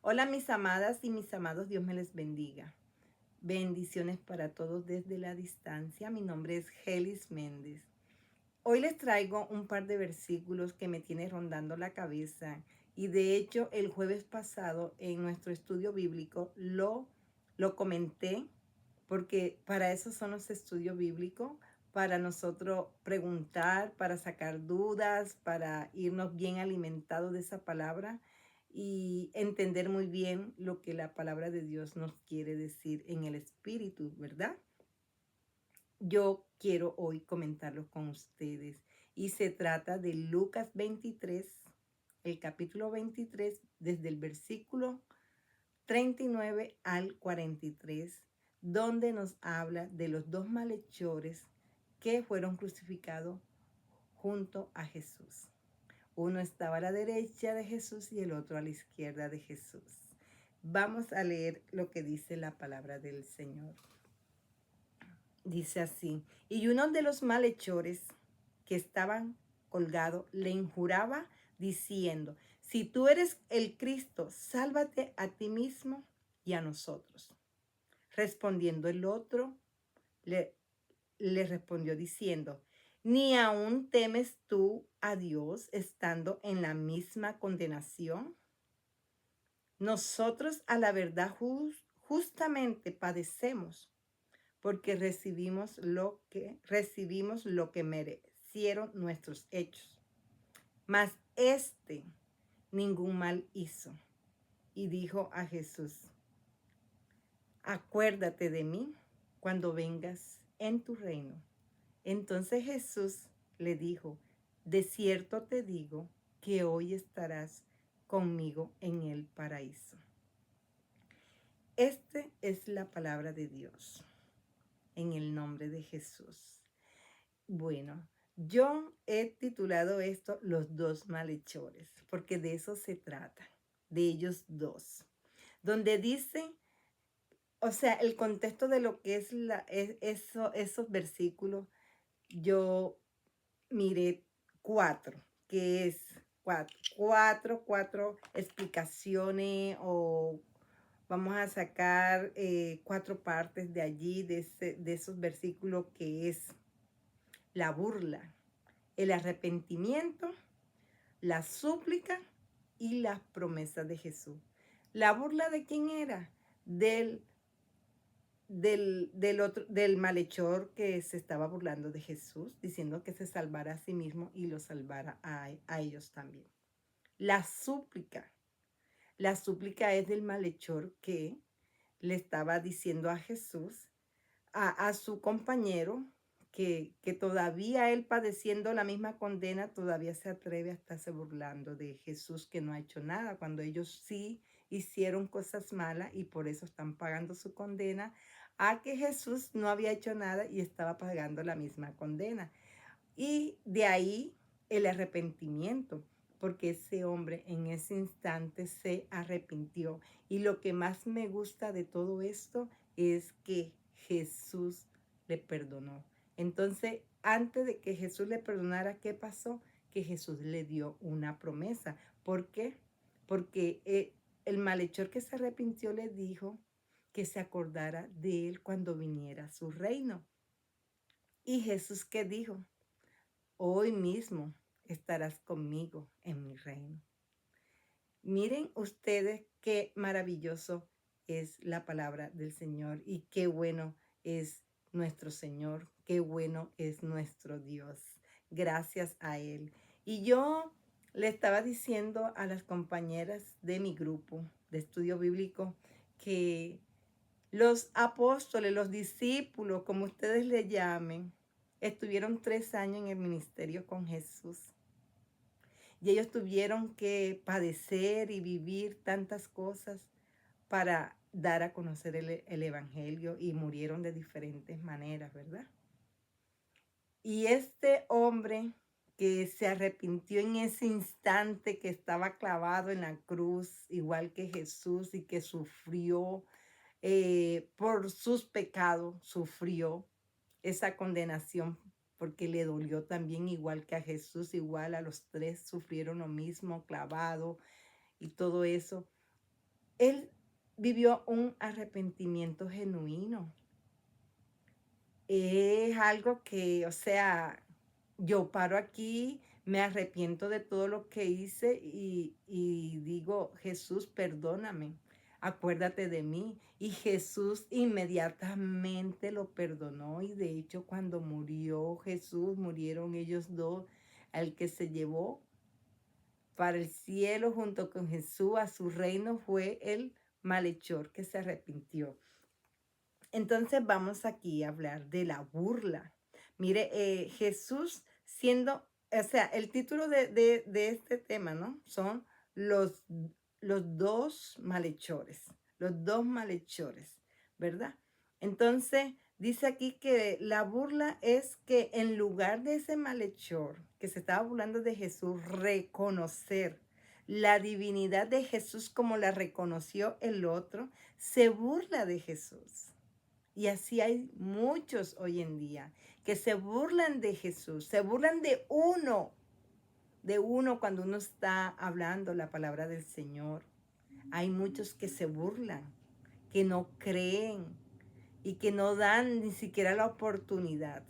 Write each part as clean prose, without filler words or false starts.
Hola mis amadas y mis amados, Dios me les bendiga. Bendiciones para todos desde la distancia. Mi nombre es Gelis Méndez. Hoy les traigo un par de versículos que me tiene rondando la cabeza y de hecho el jueves pasado en nuestro estudio bíblico lo comenté porque para eso son los estudios bíblicos, para nosotros preguntar, para sacar dudas, para irnos bien alimentados de esa palabra y entender muy bien lo que la palabra de Dios nos quiere decir en el espíritu, ¿verdad? Yo quiero hoy comentarlo con ustedes y se trata de Lucas 23, el capítulo 23, desde el versículo 39 al 43, donde nos habla de los dos malhechores que fueron crucificados junto a Jesús. Uno estaba a la derecha de Jesús y el otro a la izquierda de Jesús. Vamos a leer lo que dice la palabra del Señor. Dice así: y uno de los malhechores que estaban colgados le injuraba diciendo: si tú eres el Cristo, sálvate a ti mismo y a nosotros. Respondiendo el otro, le respondió diciendo: ¿ni aún temes tú a Dios estando en la misma condenación? Nosotros a la verdad justamente padecemos, porque recibimos lo que merecieron nuestros hechos. Mas este ningún mal hizo. Y dijo a Jesús: acuérdate de mí cuando vengas en tu reino. Entonces Jesús le dijo: de cierto te digo que hoy estarás conmigo en el paraíso. Esta es la palabra de Dios, en el nombre de Jesús. Bueno, yo he titulado esto Los dos malhechores, porque de eso se trata, de ellos dos, donde dice, o sea, el contexto de lo que es esos versículos. Yo miré cuatro, que es cuatro explicaciones, o vamos a sacar cuatro partes de allí, de esos versículos, que es la burla, el arrepentimiento, la súplica y las promesas de Jesús. ¿La burla de quién era? Del malhechor que se estaba burlando de Jesús, diciendo que se salvara a sí mismo y lo salvara a ellos también. La súplica. La súplica es del malhechor que le estaba diciendo a Jesús, a su compañero, que todavía él, padeciendo la misma condena, todavía se atreve a estarse burlando de Jesús, que no ha hecho nada, cuando ellos sí hicieron cosas malas y por eso están pagando su condena, a que Jesús no había hecho nada y estaba pagando la misma condena. Y de ahí el arrepentimiento, porque ese hombre en ese instante se arrepintió. Y lo que más me gusta de todo esto es que Jesús le perdonó. Entonces, antes de que Jesús le perdonara, ¿qué pasó? Que Jesús le dio una promesa. ¿Por qué? Porque el malhechor que se arrepintió le dijo que se acordara de él cuando viniera a su reino. ¿Y Jesús qué dijo? Hoy mismo estarás conmigo en mi reino. Miren ustedes qué maravilloso es la palabra del Señor y qué bueno es nuestro Señor, qué bueno es nuestro Dios. Gracias a Él. Y yo le estaba diciendo a las compañeras de mi grupo de estudio bíblico que los apóstoles, los discípulos, como ustedes le llamen, estuvieron 3 años en el ministerio con Jesús. Y ellos tuvieron que padecer y vivir tantas cosas para dar a conocer el Evangelio, y murieron de diferentes maneras, ¿verdad? Y este hombre que se arrepintió en ese instante, que estaba clavado en la cruz, igual que Jesús, y que sufrió por sus pecados, sufrió esa condenación, porque le dolió también, igual que a Jesús, igual a los tres sufrieron lo mismo, clavado y todo eso. Él vivió un arrepentimiento genuino. Es algo que, o sea, yo paro aquí, me arrepiento de todo lo que hice y digo, Jesús, perdóname, acuérdate de mí. Y Jesús inmediatamente lo perdonó y de hecho cuando murió Jesús, murieron ellos dos, al que se llevó para el cielo junto con Jesús a su reino fue el malhechor que se arrepintió. Entonces vamos aquí a hablar de la burla. Mire, Jesús siendo, o sea, el título de este tema, ¿no? Son los, los dos malhechores, ¿verdad? Entonces dice aquí que la burla es que en lugar de ese malhechor que se estaba burlando de Jesús, reconocer la divinidad de Jesús como la reconoció el otro, se burla de Jesús. Y así hay muchos hoy en día que se burlan de Jesús, se burlan de uno cuando uno está hablando la palabra del Señor. Hay muchos que se burlan, que no creen y que no dan ni siquiera la oportunidad.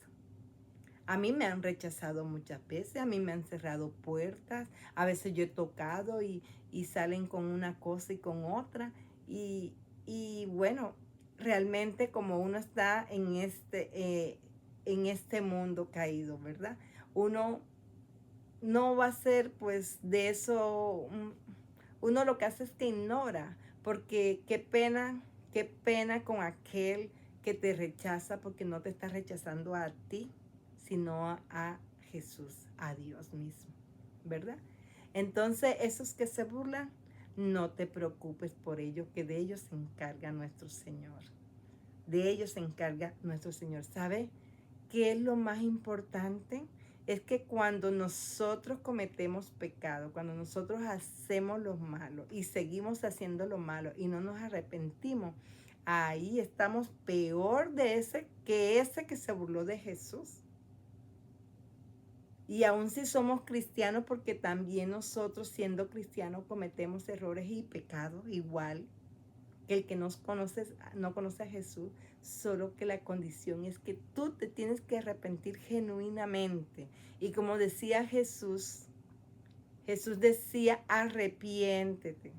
A mí me han rechazado muchas veces, a mí me han cerrado puertas, a veces yo he tocado y salen con una cosa y con otra. Y bueno, realmente como uno está en este mundo caído, ¿verdad? Uno no va a ser pues de eso, uno lo que hace es que ignora, porque qué pena con aquel que te rechaza porque no te está rechazando a ti, sino a Jesús, a Dios mismo, ¿verdad? Entonces, esos que se burlan, no te preocupes por ellos, que de ellos se encarga nuestro Señor. De ellos se encarga nuestro Señor. ¿Sabe qué es lo más importante? Es que cuando nosotros cometemos pecado, cuando nosotros hacemos lo malo y seguimos haciendo lo malo y no nos arrepentimos, ahí estamos peor de ese que se burló de Jesús. Y aun si somos cristianos, porque también nosotros siendo cristianos cometemos errores y pecados igual que el que no conoce a Jesús, solo que la condición es que tú te tienes que arrepentir genuinamente. Y como decía Jesús, Jesús decía, arrepiéntete,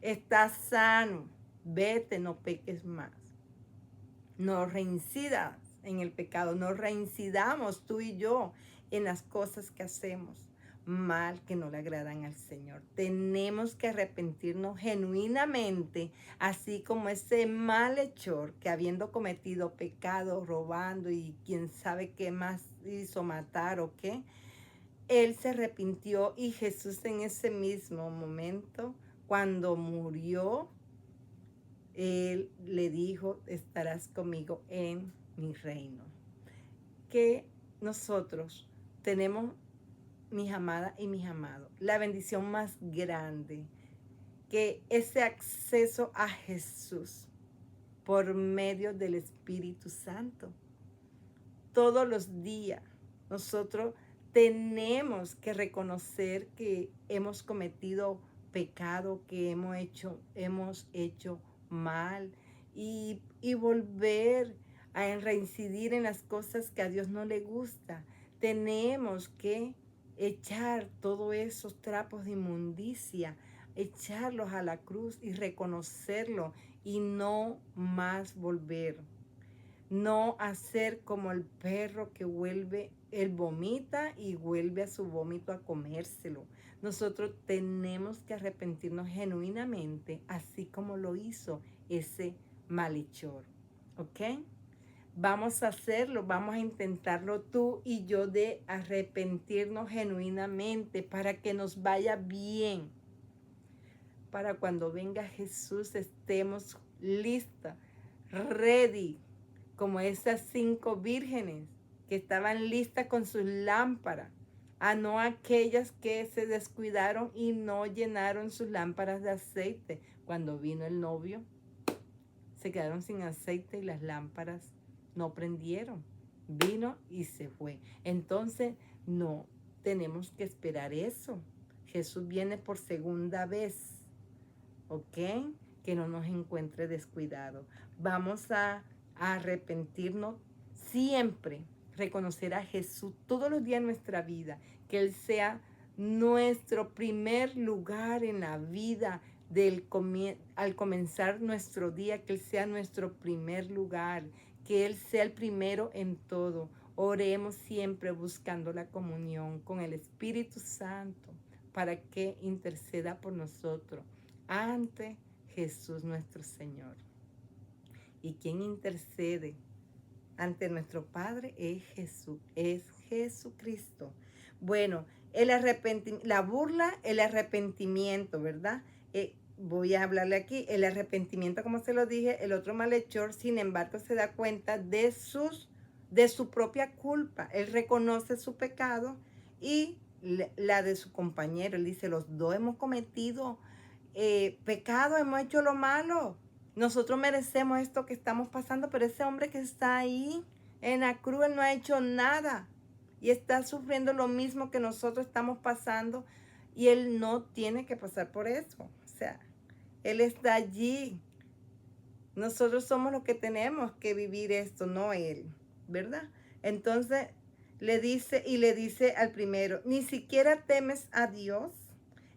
estás sano, vete, no peques más. No reincidas en el pecado, no reincidamos tú y yo en las cosas que hacemos mal que no le agradan al Señor. Tenemos que arrepentirnos genuinamente, así como ese malhechor que habiendo cometido pecado, robando y quién sabe qué más hizo, matar o qué, él se arrepintió y Jesús en ese mismo momento, cuando murió, él le dijo, estarás conmigo en mi reino. Que nosotros tenemos, mis amadas y mis amados, la bendición más grande, que ese acceso a Jesús por medio del Espíritu Santo. Todos los días nosotros tenemos que reconocer que hemos cometido pecado, que hemos hecho mal y volver a reincidir en las cosas que a Dios no le gusta. Tenemos que echar todos esos trapos de inmundicia, echarlos a la cruz y reconocerlo y no más volver. No hacer como el perro que él vomita y vuelve a su vómito a comérselo. Nosotros tenemos que arrepentirnos genuinamente, así como lo hizo ese malhechor. ¿Ok? Vamos a hacerlo, vamos a intentarlo tú y yo de arrepentirnos genuinamente para que nos vaya bien. Para cuando venga Jesús estemos listas, ready, como esas 5 vírgenes que estaban listas con sus lámparas, a no aquellas que se descuidaron y no llenaron sus lámparas de aceite. Cuando vino el novio, se quedaron sin aceite y las lámparas no prendieron. Vino y se fue. Entonces, no tenemos que esperar eso. Jesús viene por segunda vez. ¿ok? Que no nos encuentre descuidado. Vamos a arrepentirnos siempre, reconocer a Jesús todos los días de nuestra vida, que Él sea nuestro primer lugar en la vida al comenzar nuestro día, que Él sea nuestro primer lugar, que Él sea el primero en todo. Oremos siempre buscando la comunión con el Espíritu Santo para que interceda por nosotros ante Jesús nuestro Señor. ¿Y quien intercede ante nuestro Padre? Es Jesús, es Jesucristo. Bueno, la burla, el arrepentimiento, ¿verdad? Voy a hablarle aquí. El arrepentimiento, como se lo dije, el otro malhechor, sin embargo, se da cuenta de su propia culpa. Él reconoce su pecado y la de su compañero. Él dice, los dos hemos cometido pecado, hemos hecho lo malo. Nosotros merecemos esto que estamos pasando, pero ese hombre que está ahí en la cruz, él no ha hecho nada y está sufriendo lo mismo que nosotros estamos pasando y él no tiene que pasar por eso. O sea, él está allí. Nosotros somos los que tenemos que vivir esto, no él, ¿verdad? Entonces le dice al primero, ni siquiera temes a Dios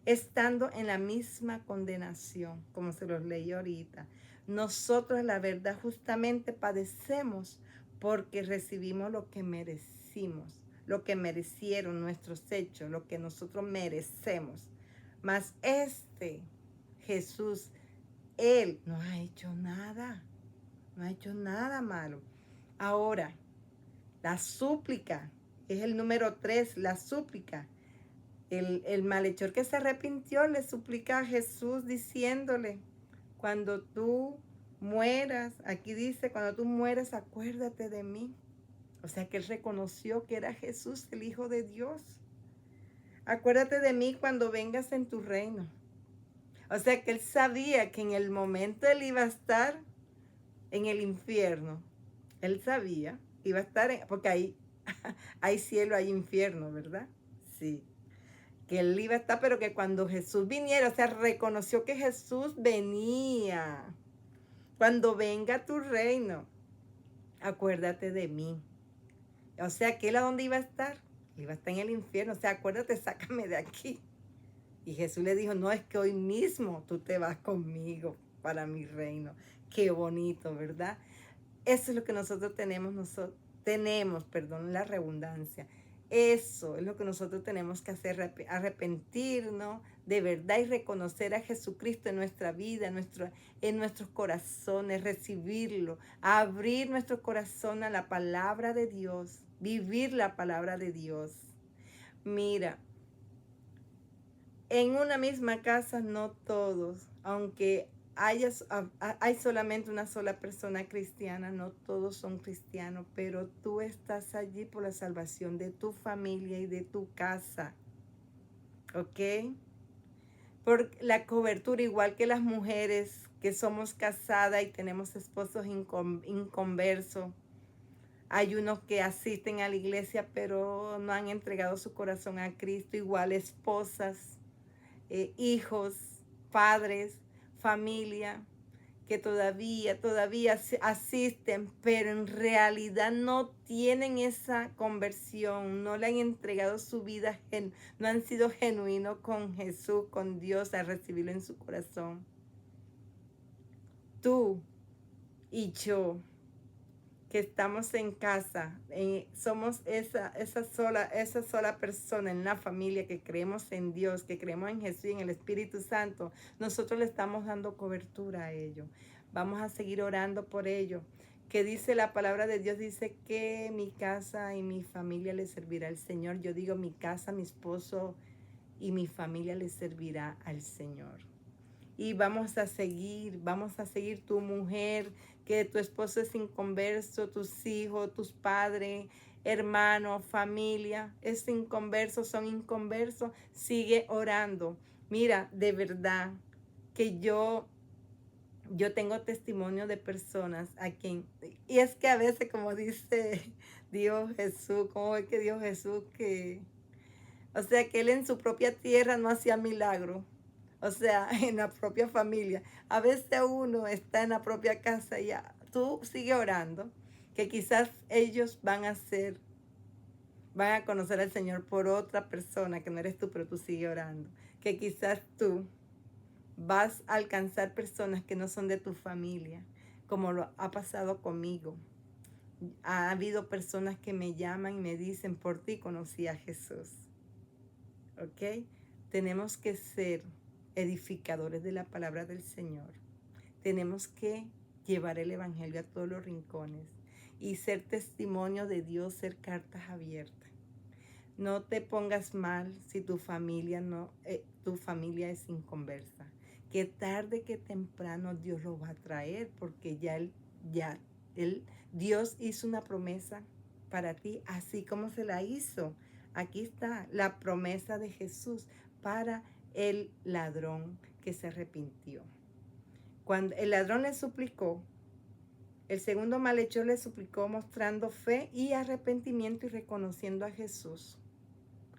estando en la misma condenación, como se los leí ahorita. Nosotros, la verdad, justamente padecemos porque recibimos lo que merecimos, lo que merecieron nuestros hechos, lo que nosotros merecemos. Mas Jesús, Él no ha hecho nada, no ha hecho nada malo. Ahora, la súplica es el número 3, la súplica. El malhechor que se arrepintió le suplica a Jesús diciéndole, cuando tú mueras, aquí dice, cuando tú mueras, acuérdate de mí. O sea que él reconoció que era Jesús, el Hijo de Dios. Acuérdate de mí cuando vengas en tu reino. O sea que él sabía que en el momento él iba a estar en el infierno. Él sabía que iba a estar, porque ahí hay cielo, hay infierno, ¿verdad? Sí. Que él iba a estar, pero que cuando Jesús viniera, o sea, reconoció que Jesús venía. Cuando venga tu reino, acuérdate de mí. O sea, que él a dónde iba a estar? Iba a estar en el infierno. O sea, acuérdate, sácame de aquí. Y Jesús le dijo, no, es que hoy mismo tú te vas conmigo para mi reino. Qué bonito, ¿verdad? Eso es lo que nosotros tenemos, perdón, la redundancia. Eso es lo que nosotros tenemos que hacer, arrepentirnos de verdad y reconocer a Jesucristo en nuestra vida, en nuestros corazones, recibirlo, abrir nuestro corazón a la palabra de Dios, vivir la palabra de Dios. Mira, en una misma casa no todos, aunque hay solamente una sola persona cristiana, no todos son cristianos, pero tú estás allí por la salvación de tu familia y de tu casa, ¿ok? Por la cobertura, igual que las mujeres que somos casadas y tenemos esposos inconversos. Hay unos que asisten a la iglesia pero no han entregado su corazón a Cristo, igual esposas, hijos, padres, familia, que todavía asisten, pero en realidad no tienen esa conversión, no le han entregado su vida, no han sido genuinos con Jesús, con Dios, a recibirlo en su corazón. Tú y yo, que estamos en casa, somos esa sola persona en la familia que creemos en Dios, que creemos en Jesús y en el Espíritu Santo, nosotros le estamos dando cobertura a ello. Vamos a seguir orando por ello. Que dice la palabra de Dios, dice que mi casa y mi familia le servirá al Señor. Yo digo mi casa, mi esposo y mi familia le servirá al Señor. Y vamos a seguir tu mujer, que tu esposo es inconverso, tus hijos, tus padres, hermanos, familia, es inconverso, son inconversos, sigue orando. Mira, de verdad que yo tengo testimonio de personas a quien, y es que a veces como dice Dios Jesús, como es que Dios Jesús que, o sea que él en su propia tierra no hacía milagro, O sea, en la propia familia. A veces uno está en la propia casa y tú sigue orando, que quizás ellos van a conocer al Señor por otra persona, que no eres tú, pero tú sigue orando. Que quizás tú vas a alcanzar personas que no son de tu familia, como lo ha pasado conmigo. Ha habido personas que me llaman y me dicen, por ti conocí a Jesús. ¿Ok? Tenemos que ser edificadores de la palabra del Señor. Tenemos que llevar el Evangelio a todos los rincones y ser testimonio de Dios, ser cartas abiertas. No te pongas mal si tu familia tu familia es inconversa. Que tarde que temprano Dios lo va a traer, porque ya él, Dios hizo una promesa para ti, así como se la hizo. Aquí está la promesa de Jesús para el ladrón que se arrepintió. Cuando el ladrón le suplicó, el segundo malhechor le suplicó mostrando fe y arrepentimiento y reconociendo a Jesús,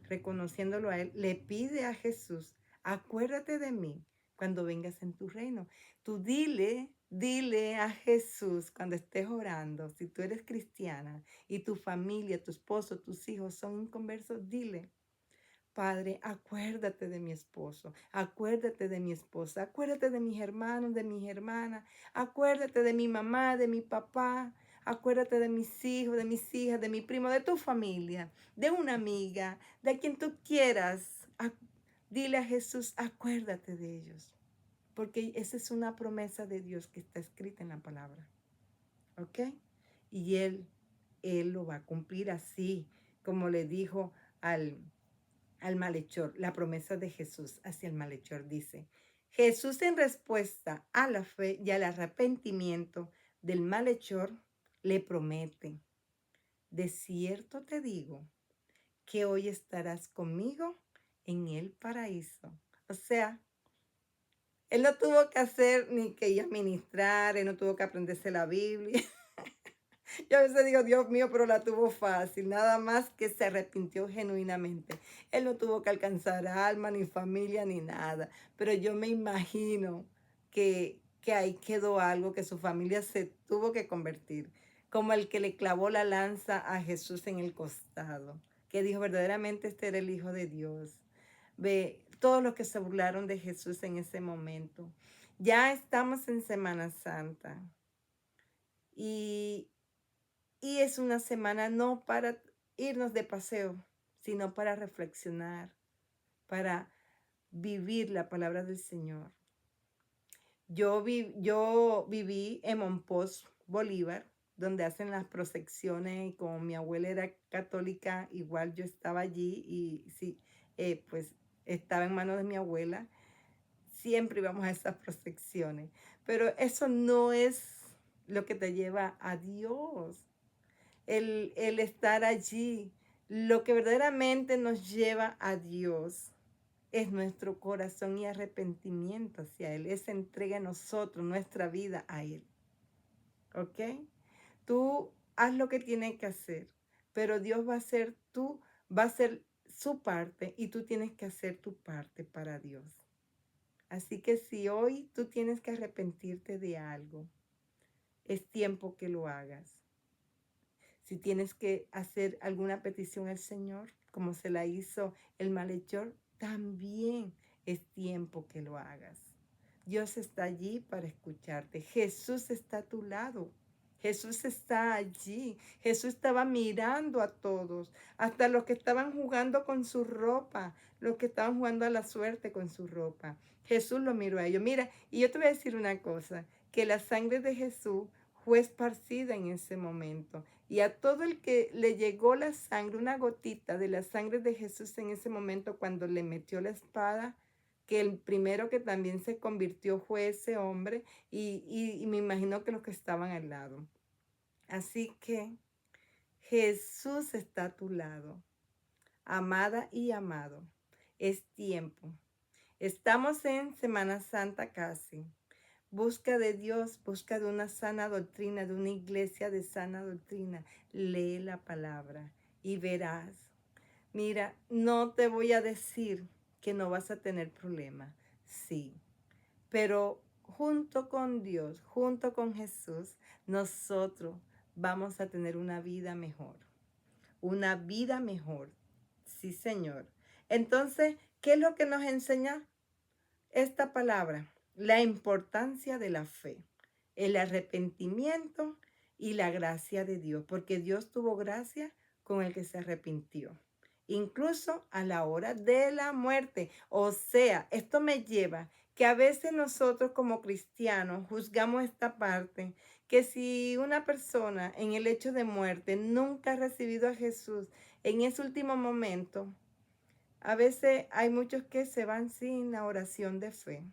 reconociéndolo a Él, le pide a Jesús, acuérdate de mí cuando vengas en tu reino. Tú dile a Jesús cuando estés orando, si tú eres cristiana y tu familia, tu esposo, tus hijos son inconversos, dile, Padre, acuérdate de mi esposo, acuérdate de mi esposa, acuérdate de mis hermanos, de mis hermanas, acuérdate de mi mamá, de mi papá, acuérdate de mis hijos, de mis hijas, de mi primo, de tu familia, de una amiga, de quien tú quieras. Dile a Jesús, acuérdate de ellos, porque esa es una promesa de Dios que está escrita en la palabra, ¿ok? Y Él lo va a cumplir así, como le dijo al malhechor, la promesa de Jesús hacia el malhechor dice, Jesús en respuesta a la fe y al arrepentimiento del malhechor le promete, de cierto te digo que hoy estarás conmigo en el paraíso. O sea, él no tuvo que hacer ni que ir a ministrar, él no tuvo que aprenderse la Biblia. Yo a veces digo, Dios mío, pero la tuvo fácil, nada más que se arrepintió genuinamente. Él no tuvo que alcanzar alma, ni familia, ni nada. Pero yo me imagino que ahí quedó algo, que su familia se tuvo que convertir, como el que le clavó la lanza a Jesús en el costado, que dijo, verdaderamente este era el Hijo de Dios. Ve, todos los que se burlaron de Jesús en ese momento. Ya estamos en Semana Santa. Y y es una semana no para irnos de paseo, sino para reflexionar, para vivir la palabra del Señor. Yo viví en Monpós, Bolívar, donde hacen las procesiones y como mi abuela era católica, igual yo estaba allí y sí, pues estaba en manos de mi abuela. Siempre íbamos a esas procesiones, pero eso no es lo que te lleva a Dios. El estar allí. Lo que verdaderamente nos lleva a Dios es nuestro corazón y arrepentimiento hacia Él. Esa entrega a nosotros, nuestra vida a Él. ¿Ok? Tú haz lo que tienes que hacer, pero Dios va a hacer su parte y tú tienes que hacer tu parte para Dios. Así que si hoy tú tienes que arrepentirte de algo, es tiempo que lo hagas. Si tienes que hacer alguna petición al Señor, como se la hizo el malhechor, también es tiempo que lo hagas. Dios está allí para escucharte. Jesús está a tu lado. Jesús está allí. Jesús estaba mirando a todos, hasta los que estaban jugando con su ropa, los que estaban jugando a la suerte con su ropa. Jesús lo miró a ellos. Mira, y yo te voy a decir una cosa, que la sangre de Jesús fue esparcida en ese momento. Y a todo el que le llegó la sangre, una gotita de la sangre de Jesús en ese momento cuando le metió la espada, que el primero que también se convirtió fue ese hombre y me imagino que los que estaban al lado. Así que Jesús está a tu lado, amada y amado. Es tiempo. Estamos en Semana Santa casi. Busca de Dios, busca de una sana doctrina, de una iglesia de sana doctrina. Lee la palabra y verás. Mira, no te voy a decir que no vas a tener problemas. Sí, pero junto con Dios, junto con Jesús, nosotros vamos a tener una vida mejor. Una vida mejor. Sí, Señor. Entonces, ¿qué es lo que nos enseña esta palabra? La importancia de la fe, el arrepentimiento y la gracia de Dios, porque Dios tuvo gracia con el que se arrepintió, incluso a la hora de la muerte. O sea, esto me lleva que a veces nosotros como cristianos juzgamos esta parte, que si una persona en el hecho de muerte nunca ha recibido a Jesús en ese último momento, a veces hay muchos que se van sin la oración de fe,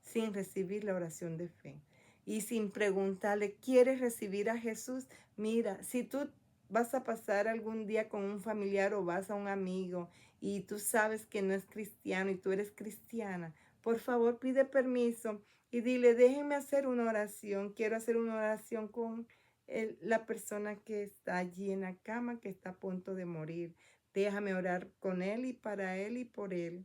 sin recibir la oración de fe y sin preguntarle, ¿quieres recibir a Jesús? Mira, si tú vas a pasar algún día con un familiar o vas a un amigo y tú sabes que no es cristiano y tú eres cristiana, por favor pide permiso y dile, déjenme hacer una oración, quiero hacer una oración con la persona que está allí en la cama, que está a punto de morir. Déjame orar con él y para él y por él.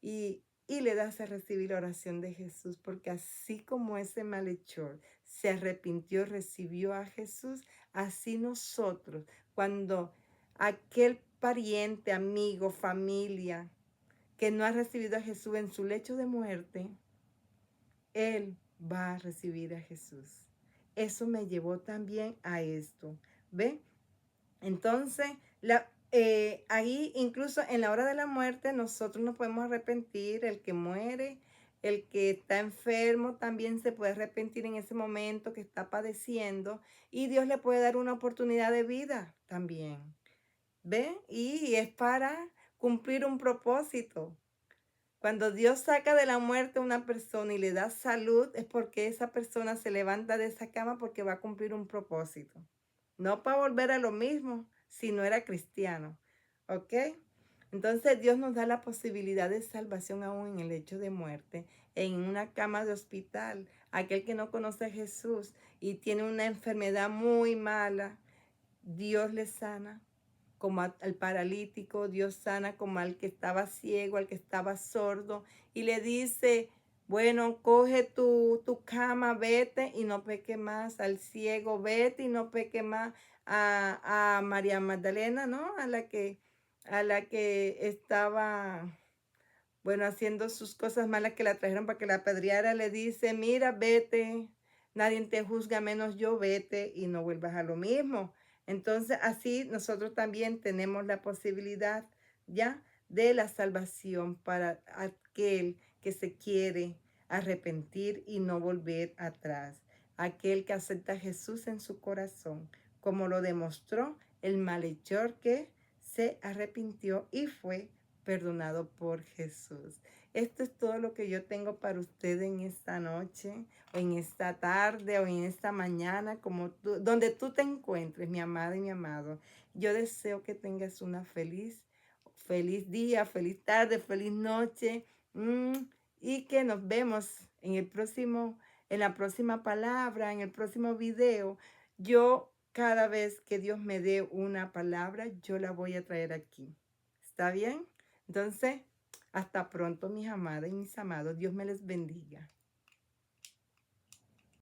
Y le das a recibir la oración de Jesús, porque así como ese malhechor se arrepintió, recibió a Jesús, así nosotros, cuando aquel pariente, amigo, familia que no ha recibido a Jesús en su lecho de muerte, él va a recibir a Jesús. Eso me llevó también a esto. ¿Ve? Entonces, ahí incluso en la hora de la muerte nosotros nos podemos arrepentir, el que muere, el que está enfermo también se puede arrepentir en ese momento que está padeciendo y Dios le puede dar una oportunidad de vida también. ¿Ve? Y es para cumplir un propósito. Cuando Dios saca de la muerte a una persona y le da salud, es porque esa persona se levanta de esa cama porque va a cumplir un propósito. No para volver a lo mismo, si no era cristiano. ¿Ok? Entonces Dios nos da la posibilidad de salvación aún en el hecho de muerte, en una cama de hospital. Aquel que no conoce a Jesús y tiene una enfermedad muy mala, Dios le sana como al paralítico, Dios sana como al que estaba ciego, al que estaba sordo, y le dice, bueno, coge tu cama, vete y no peque más, al ciego, vete y no peque más, a María Magdalena, ¿no? A la que estaba, bueno, haciendo sus cosas malas que la trajeron para que la apedreara, le dice, mira, vete, nadie te juzga menos yo, vete y no vuelvas a lo mismo. Entonces, así nosotros también tenemos la posibilidad ya de la salvación para aquel que se quiere arrepentir y no volver atrás. Aquel que acepta a Jesús en su corazón, como lo demostró el malhechor que se arrepintió y fue perdonado por Jesús. Esto es todo lo que yo tengo para usted en esta noche, o en esta tarde, o en esta mañana, donde tú te encuentres, mi amada y mi amado. Yo deseo que tengas una feliz día, feliz tarde, feliz noche, y que nos vemos en la próxima palabra, en el próximo video. Yo, cada vez que Dios me dé una palabra, yo la voy a traer aquí. ¿Está bien? Entonces, hasta pronto, mis amadas y mis amados. Dios me les bendiga.